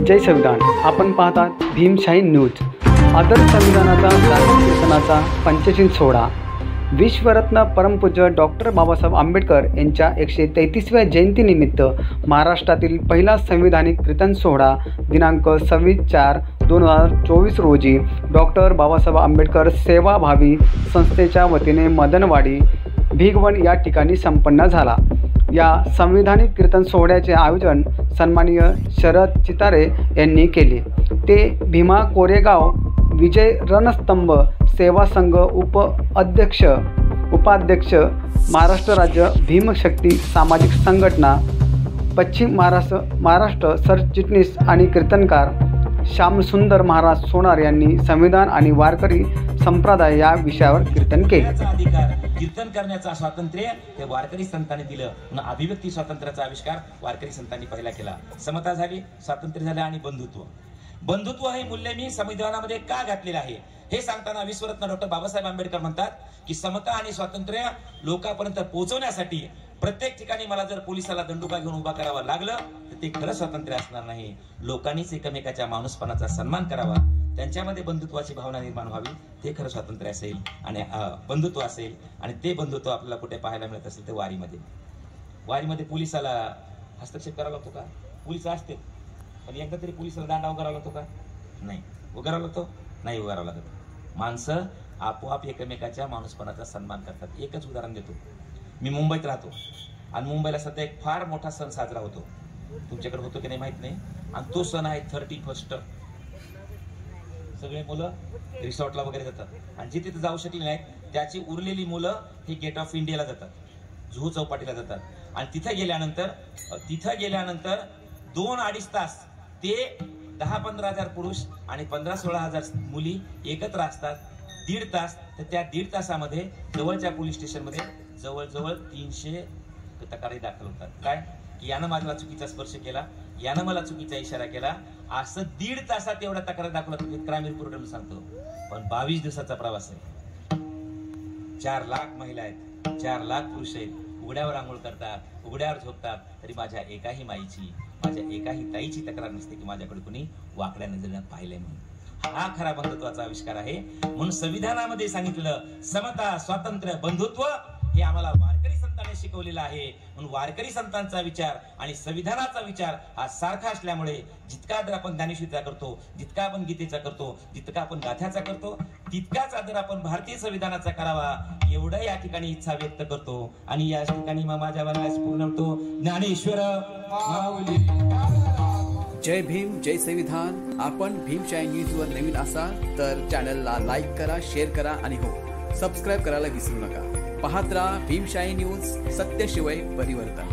जय संविधान। आपण पाहतात भीमशाही न्यूज। आदर्श संविधानाचा जागतिक कीर्तनाचा 85 सोहळा विश्वरत्न परमपूज्य डॉक्टर बाबासाहेब आंबेडकर यांच्या 133व्या जयंतीनिमित्त महाराष्ट्रातील पहिला संविधानिक कीर्तन सोहळा दिनांक 26/4/2024 रोजी डॉक्टर बाबासाहेब आंबेडकर सेवाभावी संस्थेच्या वतीने मदनवाडी भिगवण या ठिकाणी संपन्न झाला। या संविधानिक कीर्तन सोहळ्याचे आयोजन सन्माननीय शरद चितारे यांनी केले। ते भीमा कोरेगाव विजय रणस्तंभ सेवा संघ उपाध्यक्ष महाराष्ट्र राज्य भीमशक्ती सामाजिक संघटना पश्चिम महाराष्ट्र सरचिटणीस आणि कीर्तनकार श्यामसुंदर महाराज सोनार यांनी संविधान आणि वारकरी संप्रदाय या विषयावर कीर्तन केले। कीर्तन करण्याचा स्वातंत्र्य हे वारकरी संतांनी दिलं म्हणून अभिव्यक्ती स्वातंत्र्याचा आविष्कार वारकरी संतांनी पहिला केला। समता झाली, स्वातंत्र्य झाले आणि बंधुत्व हे मूल्य मी संविधानामध्ये का घातलेलं आहे हे सांगताना विश्वरत्न डॉक्टर बाबासाहेब आंबेडकर म्हणतात की समता आणि स्वातंत्र्य लोकांपर्यंत पोहोचवण्यासाठी प्रत्येक ठिकाणी मला जर पोलिसाला दंडुका घेऊन उभा करावा लागलं तर ते खरं स्वातंत्र्य असणार नाही। लोकांनीच एकमेकाच्या माणूसपणाचा सन्मान करावा, त्यांच्यामध्ये बंधुत्वाची भावना निर्माण व्हावी, ते खरं स्वातंत्र्य असेल आणि बंधुत्व असेल। आणि ते बंधुत्व आपल्याला कुठे पाहायला मिळत असेल तर वारीमध्ये पोलिसाला हस्तक्षेप करावा लागतो का? पोलिस असते पण एकदा तरी पोलिसाला दांडा उगारावा लागतो का? नाही उगारावा लागतो, नाही उगारावा लागत। माणसं आपोआप एकमेकाच्या माणूसपणाचा सन्मान करतात। एकच उदाहरण देतो, मी मुंबईत राहतो आणि मुंबईला सध्या एक फार मोठा सण साजरा होतो, तुमच्याकडे होतो की नाही माहित नाही, आणि तो सण आहे 31st। सगळे मुलं रिसॉर्टला वगैरे जातात आणि जे तिथे जाऊ शकले नाहीत त्याची उरलेली मुलं ही गेट ऑफ इंडियाला जातात, जुहू चौपाटीला जातात आणि तिथे गेल्यानंतर 2-2.5 तास ते 10-15 हजार पुरुष आणि 15-16 हजार मुली एकत्र असतात। 1.5 तास, तर त्या 1.5 तासामध्ये जवळच्या पोलीस स्टेशनमध्ये जवळजवळ 300 तक्रारी दाखल होतात। काय की यानं माझ्याला चुकीचा स्पर्श केला, यानं मला चुकीचा इशारा केला, असं 1.5 तासात एवढ्या तक्रारी दाखल होतात। क्राईम रिपोर्टर सांगतो, पण 22 दिवसाचा प्रवास आहे। 4 लाख महिला आहेत, 4 लाख पुरुष आहेत, उघड्यावर आंघोळ करतात, उघड्यावर झोपतात, तरी माझ्या एकाही माईची, माझ्या एकाही ताईची तक्रार नसते की माझ्याकडे कुणी वाकड्या नजरेने पाहिलंय म्हणून। हा खरा बंधुत्वाचा आविष्कार आहे। म्हणून संविधानामध्ये सांगितलं समता, स्वातंत्र्य, बंधुत्व हे आम्हाला वारकरी संतांनी शिकवलेलं आहे। म्हणून वारकरी संतांचा विचार आणि संविधानाचा विचार हा सारखा असल्यामुळे जितका आदर आपण ज्ञानेश्वरीचा करतो, जितका आपण गीतेचा करतो, जितका आपण गाथ्याचा करतो, तितकाच आदर आपण भारतीय संविधानाचा करावा एवढं या ठिकाणी इच्छा व्यक्त करतो। आणि या ठिकाणी माझ्या वनास पूर्ण होतो ज्ञानेश्वर माऊली। जय भीम, जय संविधान। आपण भीमशाही न्यूज वर नवीन असाल तर चॅनलला लाईक करा, शेअर करा आणि सबस्क्राईब करायला विसरू नका। पाहत राहा भीमशाही न्यूज, सत्य शिवाय परिवर्तन।